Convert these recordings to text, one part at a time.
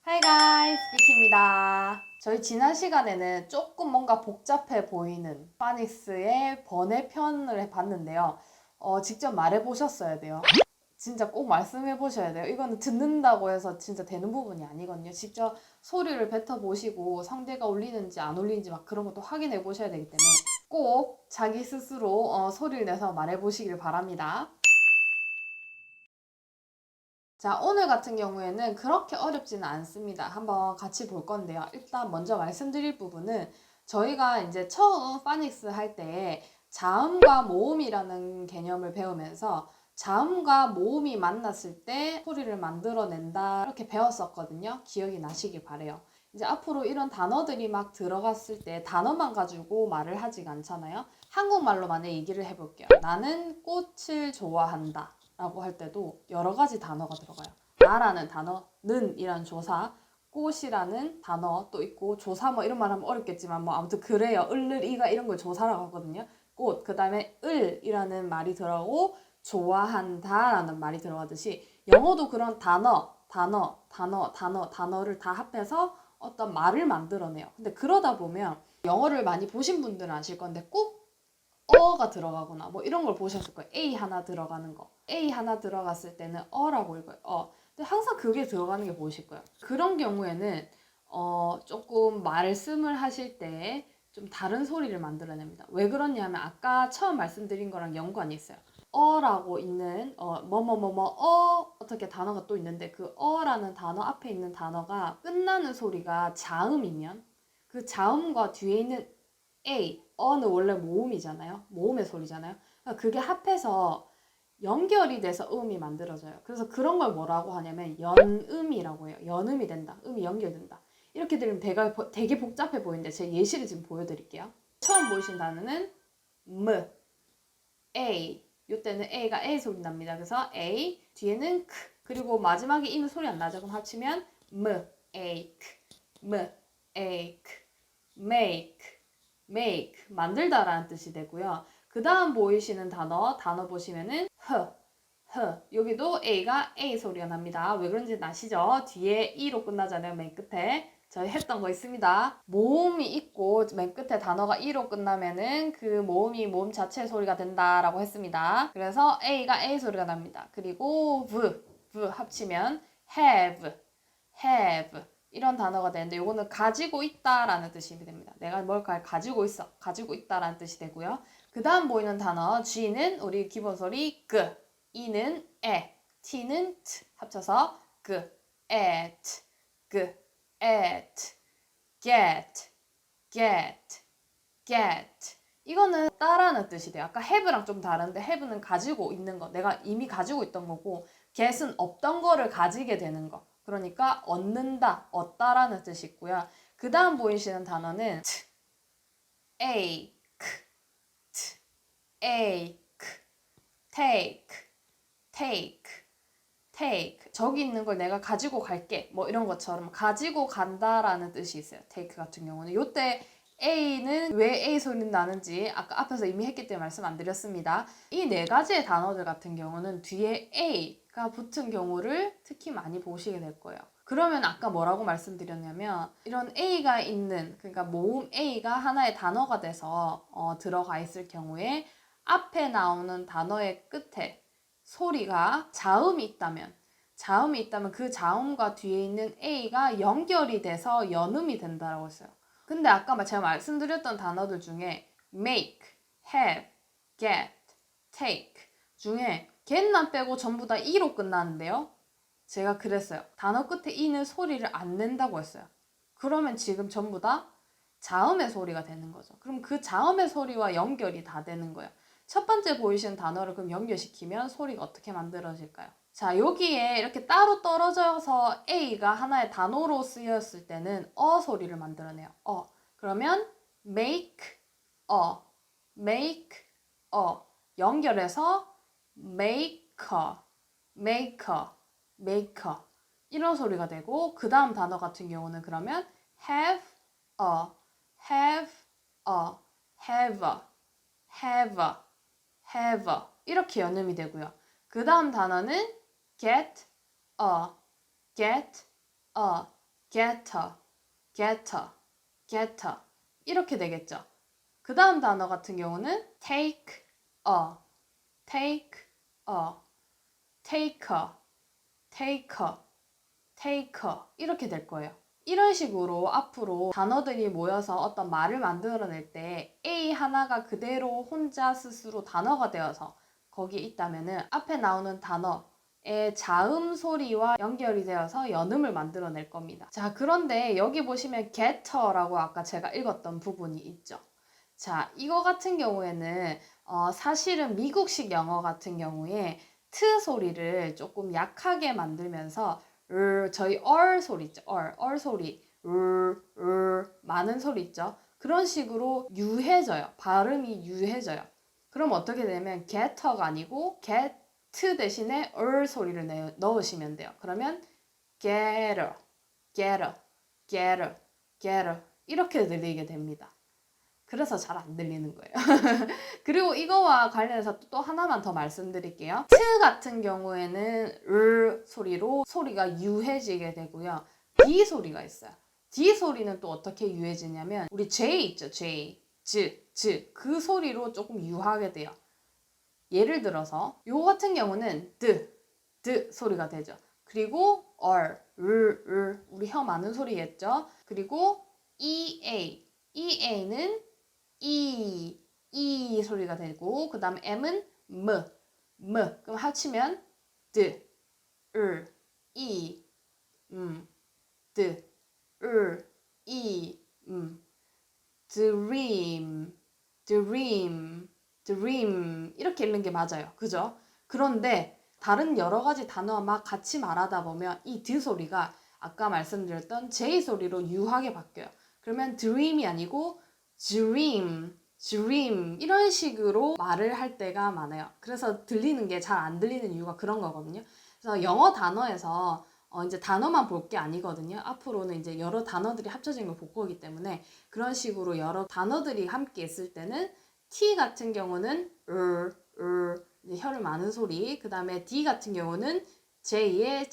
Hi guys, 비키입니다. 저희 지난 시간에는 조금 뭔가 복잡해 보이는 파닉스의 번외편을 해봤는데요. 직접 말해보셨어야 돼요. 진짜 꼭 말씀해보셔야 돼요. 이거는 듣는다고 해서 진짜 되는 부분이 아니거든요. 직접 소리를 뱉어보시고 상대가 울리는지 안 울리는지 막 그런 것도 확인해보셔야 되기 때문에 꼭 자기 스스로 소리를 내서 말해보시길 바랍니다. 자, 오늘 같은 경우에는 그렇게 어렵지는 않습니다. 한번 같이 볼 건데요. 일단 먼저 말씀드릴 부분은 저희가 이제 처음 파닉스 할 때 자음과 모음이라는 개념을 배우면서 자음과 모음이 만났을 때 소리를 만들어낸다 이렇게 배웠었거든요. 기억이 나시길 바래요. 이제 앞으로 이런 단어들이 막 들어갔을 때 단어만 가지고 말을 하지가 않잖아요. 한국말로 만약 얘기를 해볼게요. 나는 꽃을 좋아한다. 라고 할 때도 여러 가지 단어가 들어가요. 나라는 단어, 는 이라는 조사, 꽃이라는 단어 또 있고 조사 뭐 이런 말 하면 어렵겠지만 뭐 아무튼 그래요. 을을이가 이런 걸 조사라고 하거든요. 꽃, 그 다음에 을이라는 말이 들어가고 좋아한다라는 말이 들어가듯이 영어도 그런 단어를 다 합해서 어떤 말을 만들어내요. 근데 그러다 보면 영어를 많이 보신 분들은 아실 건데 꼭 어가 들어가거나 뭐 이런 걸 보셨을 거예요. A 하나 들어가는 거. A 하나 들어갔을 때는 어라고 읽어요. 근데 항상 그게 들어가는 게 보이실 거예요. 그런 경우에는 조금 말씀을 하실 때 좀 다른 소리를 만들어냅니다. 왜 그러냐면 아까 처음 말씀드린 거랑 연관이 있어요. 어라고 있는 뭐뭐뭐뭐 어떻게 단어가 또 있는데 그 어라는 단어 앞에 있는 단어가 끝나는 소리가 자음이면 그 자음과 뒤에 있는 A, 어는 원래 모음이잖아요. 모음의 소리잖아요. 그러니까 그게 합해서 연결이 돼서 음이 만들어져요. 그래서 그런 걸 뭐라고 하냐면 연음이라고 해요. 연음이 된다. 음이 연결된다. 이렇게 들으면 되게 복잡해 보이는데 제 예시를 지금 보여드릴게요. 처음 보이신 단어는 M, A. 이때는 A가 A 소리 납니다. 그래서 A, 뒤에는 K. 그리고 마지막에 E는 소리 안 나죠. 그럼 합치면 M, A, K, M, A, K, make. make 만들다라는 뜻이 되고요. 그 다음 보이시는 단어 보시면은 여기도 A가 A 소리가 납니다. 왜 그런지 아시죠? 뒤에 E로 끝나잖아요. 맨 끝에 저희 했던 거 있습니다. 모음이 있고 맨 끝에 단어가 E로 끝나면은 그 모음이 모음 자체의 소리가 된다라고 했습니다. 그래서 A가 A 소리가 납니다. 그리고 V 합치면 have 이런 단어가 되는데 이거는 가지고 있다라는 뜻이 됩니다. 내가 뭘 가지고 있어. 가지고 있다라는 뜻이 되고요. 그 다음 보이는 단어 G는 우리 기본 소리 그, E는 에, T는 트 합쳐서 그, at, 그, at, get, get, get 이거는 따라는 뜻이 돼요. 아까 have랑 좀 다른데 have는 가지고 있는 거, 내가 이미 가지고 있던 거고 get은 없던 거를 가지게 되는 거. 그러니까 얻는다, 얻다라는 뜻이 있고요. 그 다음 보이시는 단어는 ache, ache, take, take, take. 저기 있는 걸 내가 가지고 갈게. 뭐 이런 것처럼 가지고 간다라는 뜻이 있어요. take 같은 경우는. 요때 A는 왜 A 소리는 나는지 아까 앞에서 이미 했기 때문에 말씀 안 드렸습니다. 이 네 가지의 단어들 같은 경우는 뒤에 A가 붙은 경우를 특히 많이 보시게 될 거예요. 그러면 아까 뭐라고 말씀드렸냐면 이런 A가 있는 그러니까 모음 A가 하나의 단어가 돼서 들어가 있을 경우에 앞에 나오는 단어의 끝에 소리가 자음이 있다면 그 자음과 뒤에 있는 A가 연결이 돼서 연음이 된다고 했어요. 근데 아까 제가 말씀드렸던 단어들 중에 make, have, get, take 중에 get만 빼고 전부 다 E로 끝나는데요. 제가 그랬어요. 단어 끝에 E는 소리를 안 낸다고 했어요. 그러면 지금 전부 다 자음의 소리가 되는 거죠. 그럼 그 자음의 소리와 연결이 다 되는 거예요. 첫 번째 보이시는 단어를 그럼 연결시키면 소리가 어떻게 만들어질까요? 자, 여기에 이렇게 따로 떨어져서 A가 하나의 단어로 쓰였을 때는 소리를 만들어내요. 그러면 make make 연결해서 maker, maker, maker 이런 소리가 되고 그 다음 단어 같은 경우는 그러면 have a, have a, have a, have a, have a 이렇게 연음이 되고요. 그 다음 단어는 get a, get a, getter, getter, getter 이렇게 되겠죠. 그 다음 단어 같은 경우는 take a, take a, taker, taker, taker 이렇게 될 거예요. 이런 식으로 앞으로 단어들이 모여서 어떤 말을 만들어낼 때 A 하나가 그대로 혼자 스스로 단어가 되어서 거기에 있다면은 앞에 나오는 단어의 자음 소리와 연결이 되어서 연음을 만들어낼 겁니다. 자, 그런데 여기 보시면 getter라고 아까 제가 읽었던 부분이 있죠. 자, 이거 같은 경우에는 사실은 미국식 영어 같은 경우에 트 소리를 조금 약하게 만들면서 저희 소리 있죠. 소리, 많은 소리 있죠. 그런 식으로 유해져요. 발음이 유해져요. 그럼 어떻게 되냐면 getter가 아니고 get 대신에 소리를 넣으시면 돼요. 그러면 getter, getter, getter, getter 이렇게 들리게 됩니다. 그래서 잘 안 들리는 거예요. 그리고 이거와 관련해서 또 하나만 더 말씀드릴게요. 트 같은 경우에는 소리로 소리가 유해지게 되고요. D 소리가 있어요. D 소리는 또 어떻게 유해지냐면 우리 J 있죠. J, 그 소리로 조금 유하게 돼요. 예를 들어서 요 같은 경우는 드 소리가 되죠. 그리고 우리 혀 많은 소리겠죠. 그리고 EA는 이 소리가 되고 그 다음에 M은 그럼 합치면 이 dream 이렇게 읽는 게 맞아요. 그죠? 그런데 다른 여러 가지 단어와 막 같이 말하다 보면 이 드 소리가 아까 말씀드렸던 J 소리로 유하게 바뀌어요. 그러면 dream이 아니고 dream 이런 식으로 말을 할 때가 많아요. 그래서 들리는 게 잘 안 들리는 이유가 그런 거거든요. 그래서 영어 단어에서 이제 단어만 볼 게 아니거든요. 앞으로는 이제 여러 단어들이 합쳐진 걸 볼 거기 때문에 그런 식으로 여러 단어들이 함께 있을 때는 T 같은 경우는 이제 혀를 많은 소리, 그 다음에 D 같은 경우는 J의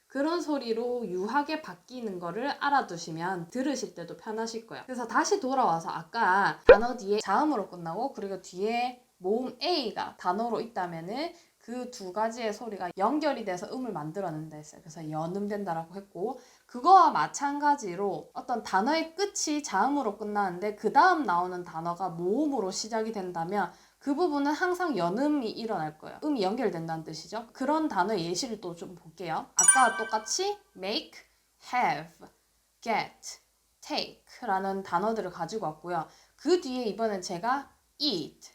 그런 소리로 유하게 바뀌는 거를 알아두시면 들으실 때도 편하실 거예요. 그래서 다시 돌아와서 아까 단어 뒤에 자음으로 끝나고 그리고 뒤에 모음 A가 단어로 있다면은 그 두 가지의 소리가 연결이 돼서 음을 만들어낸다 했어요. 그래서 연음된다라고 했고 그거와 마찬가지로 어떤 단어의 끝이 자음으로 끝나는데 그 다음 나오는 단어가 모음으로 시작이 된다면 그 부분은 항상 연음이 일어날 거예요. 음이 연결된다는 뜻이죠. 그런 단어의 예시를 또 좀 볼게요. 아까와 똑같이 make, have, get, take 라는 단어들을 가지고 왔고요. 그 뒤에 이번엔 제가 eat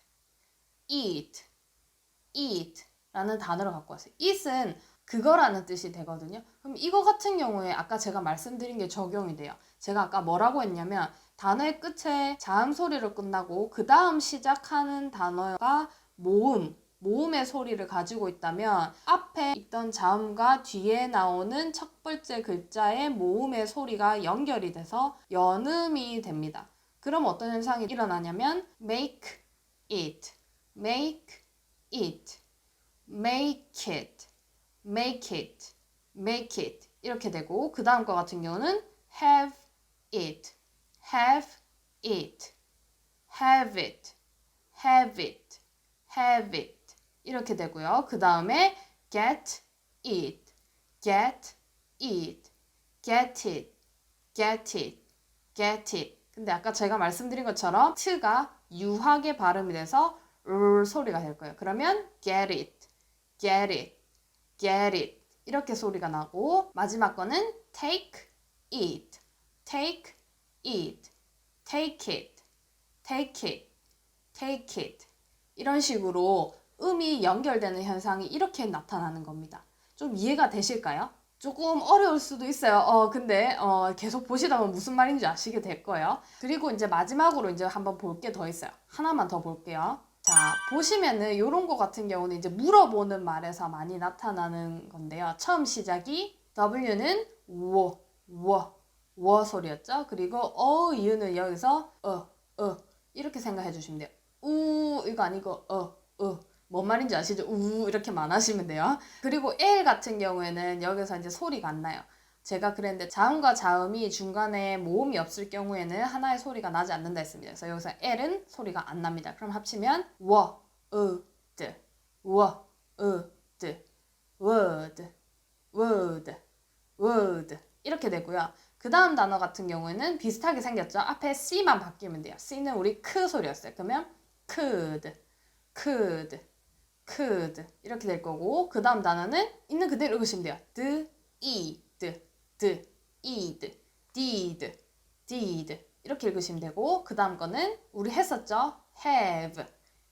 라는 단어를 갖고 왔어요. eat은 그거라는 뜻이 되거든요. 그럼 이거 같은 경우에 아까 제가 말씀드린 게 적용이 돼요. 제가 아까 뭐라고 했냐면 단어의 끝에 자음 소리로 끝나고 그 다음 시작하는 단어가 모음의 소리를 가지고 있다면 앞에 있던 자음과 뒤에 나오는 첫 번째 글자의 모음의 소리가 연결이 돼서 연음이 됩니다. 그럼 어떤 현상이 일어나냐면 make it, make it, make it, make it, make it 이렇게 되고 그 다음 거 같은 경우는 have it, have it, have it, have it, have it 이렇게 되고요. 그 다음에 get it, get it, get it, get it, get it. 근데 아까 제가 말씀드린 것처럼 t가 유하게 발음이 돼서 소리가 될 거예요. 그러면 get it, get it, get it 이렇게 소리가 나고 마지막 거는 take it, take it, take it, take it, take it 이런 식으로 음이 연결되는 현상이 이렇게 나타나는 겁니다. 좀 이해가 되실까요? 조금 어려울 수도 있어요. 근데 계속 보시다 보면 무슨 말인지 아시게 될 거예요. 그리고 이제 마지막으로 이제 한번 볼 게 더 있어요. 하나만 더 볼게요. 자, 보시면은 요런 거 같은 경우는 이제 물어보는 말에서 많이 나타나는 건데요. 처음 시작이 W는 워 소리였죠. 그리고 이유는 여기서 이렇게 생각해 주시면 돼요. 이거 아니고 뭔 말인지 아시죠? 이렇게만 하시면 돼요. 그리고 L 같은 경우에는 여기서 이제 소리가 안 나요. 제가 그랬는데 자음과 자음이 중간에 모음이 없을 경우에는 하나의 소리가 나지 않는다 했습니다. 그래서 여기서 L은 소리가 안 납니다. 그럼 합치면 word, word, word, word, word 이렇게 되고요. 그 다음 단어 같은 경우에는 비슷하게 생겼죠. 앞에 C만 바뀌면 돼요. C는 우리 크 소리였어요. 그러면 could, could, could 이렇게 될 거고 그 다음 단어는 있는 그대로 읽으시면 돼요. did, did, did, did 이렇게 읽으시면 되고 그 다음 거는 우리 했었죠. have,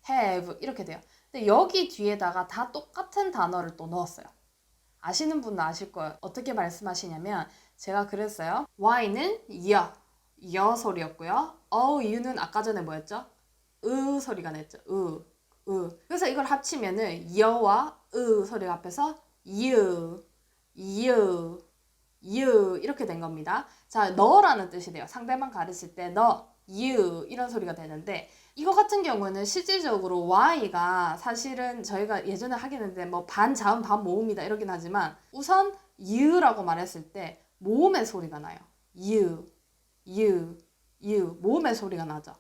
have 이렇게 돼요. 근데 여기 뒤에다가 다 똑같은 단어를 또 넣었어요. 아시는 분은 아실 거예요. 어떻게 말씀하시냐면 제가 그랬어요. Y는 여 소리였고요. you는 아까 전에 뭐였죠? 소리가 냈죠. 그래서 이걸 합치면은 여와 소리가 합해서 you 이렇게 된 겁니다. 자, 너라는 뜻이 돼요. 상대방 가르칠 때 너, you 이런 소리가 되는데 이거 같은 경우는 실질적으로 Y가 사실은 저희가 예전에 하긴 했는데 뭐 반 자음 반 모음이다 이러긴 하지만 우선 you라고 말했을 때 모음의 소리가 나요. you 모음의 소리가 나죠.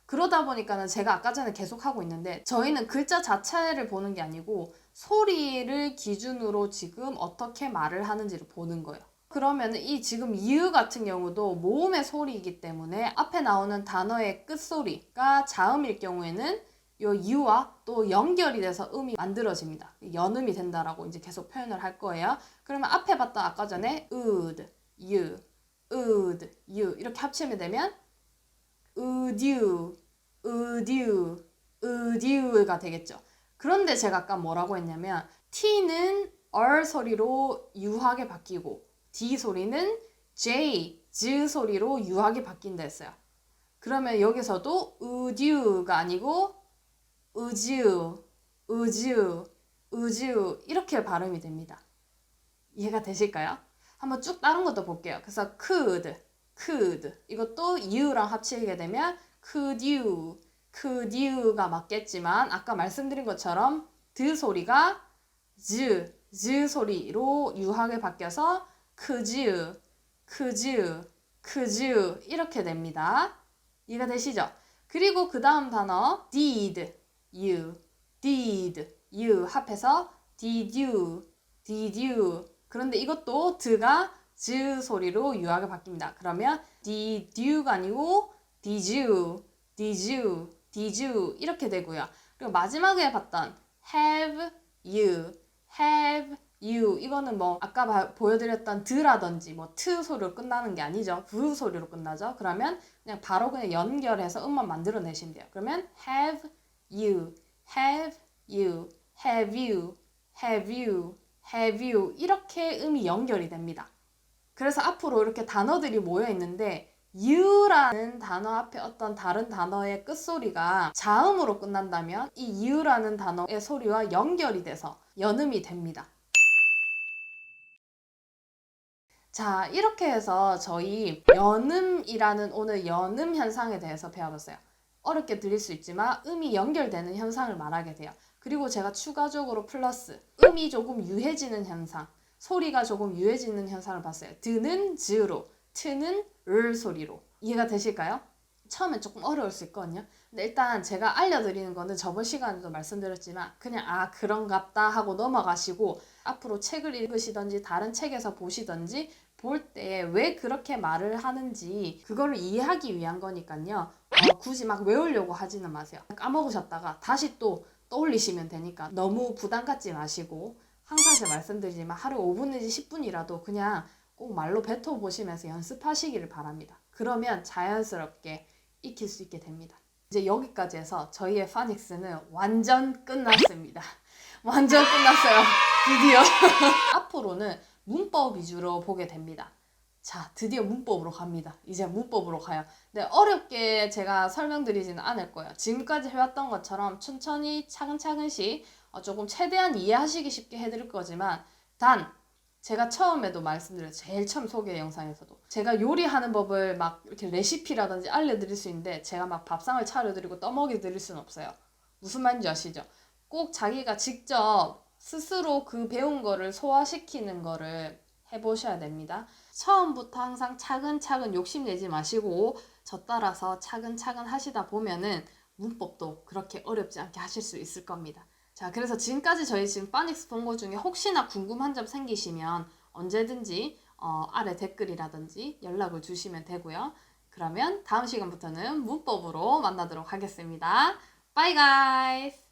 그러다 보니까는 제가 아까 전에 계속 하고 있는데 저희는 글자 자체를 보는 게 아니고 소리를 기준으로 지금 어떻게 말을 하는지를 보는 거예요. 그러면 이 지금 you 같은 경우도 모음의 소리이기 때문에 앞에 나오는 단어의 끝소리가 자음일 경우에는 요 you와 또 연결이 돼서 음이 만들어집니다. 연음이 된다라고 이제 계속 표현을 할 거예요. 그러면 앞에 봤던 아까 전에 would you 이렇게 합치면 되면 would you가 되겠죠. 그런데 제가 아까 뭐라고 했냐면 T는 R 소리로 유하게 바뀌고 D 소리는 Z 소리로 유하게 바뀐다 했어요. 그러면 여기서도 would you가 아니고 would you 이렇게 발음이 됩니다. 이해가 되실까요? 한번 쭉 다른 것도 볼게요. 그래서 could 이것도 you랑 합치게 되면 could you가 맞겠지만 아까 말씀드린 것처럼 드 소리가 z 소리로 유하게 바뀌어서 could you 이렇게 됩니다. 이해가 되시죠? 그리고 그 다음 단어 did you 합해서 did you 그런데 이것도 드가 즈 소리로 유하게 바뀝니다. 그러면 did you가 아니고 did you 이렇게 되고요. 그리고 마지막에 봤던 have you 이거는 뭐 아까 보여드렸던 드라든지 뭐 트 소리로 끝나는 게 아니죠. 브 소리로 끝나죠. 그러면 그냥 바로 그냥 연결해서 음만 만들어내시면 돼요. 그러면 have you 이렇게 음이 연결이 됩니다. 그래서 앞으로 이렇게 단어들이 모여 있는데 you라는 단어 앞에 어떤 다른 단어의 끝소리가 자음으로 끝난다면 이 you라는 단어의 소리와 연결이 돼서 연음이 됩니다. 자, 이렇게 해서 저희 연음이라는 오늘 연음 현상에 대해서 배워봤어요. 어렵게 들릴 수 있지만 음이 연결되는 현상을 말하게 돼요. 그리고 제가 추가적으로 플러스 음이 조금 유해지는 현상, 소리가 조금 유해지는 현상을 봤어요. 드는 즈로, 트는 을 소리로. 이해가 되실까요? 처음엔 조금 어려울 수 있거든요. 근데 일단 제가 알려드리는 거는 저번 시간에도 말씀드렸지만 그냥 그런갑다 하고 넘어가시고 앞으로 책을 읽으시던지 다른 책에서 보시던지 볼 때 왜 그렇게 말을 하는지 그거를 이해하기 위한 거니까요. 굳이 막 외우려고 하지는 마세요. 까먹으셨다가 다시 또 떠올리시면 되니까 너무 부담 갖지 마시고 항상 제가 말씀드리지만 하루 5분 내지 10분이라도 그냥 꼭 말로 뱉어보시면서 연습하시기를 바랍니다. 그러면 자연스럽게 익힐 수 있게 됩니다. 이제 여기까지 해서 저희의 파닉스는 완전 끝났습니다. 완전 끝났어요. 드디어. 앞으로는 문법 위주로 보게 됩니다. 자, 드디어 문법으로 갑니다. 이제 문법으로 가요. 근데 어렵게 제가 설명드리지는 않을 거예요. 지금까지 해왔던 것처럼 천천히 차근차근씩 조금 최대한 이해하시기 쉽게 해드릴 거지만 단 제가 처음에도 말씀드렸죠. 제일 처음 소개 영상에서도 제가 요리하는 법을 막 이렇게 레시피라든지 알려드릴 수 있는데 제가 막 밥상을 차려드리고 떠먹여 드릴 수는 없어요. 무슨 말인지 아시죠? 꼭 자기가 직접 스스로 그 배운 거를 소화시키는 거를 해보셔야 됩니다. 처음부터 항상 차근차근 욕심내지 마시고 저 따라서 차근차근 하시다 보면은 문법도 그렇게 어렵지 않게 하실 수 있을 겁니다. 자, 그래서 지금까지 저희 지금 파닉스 본 거 중에 혹시나 궁금한 점 생기시면 언제든지 아래 댓글이라든지 연락을 주시면 되고요. 그러면 다음 시간부터는 문법으로 만나도록 하겠습니다. Bye guys!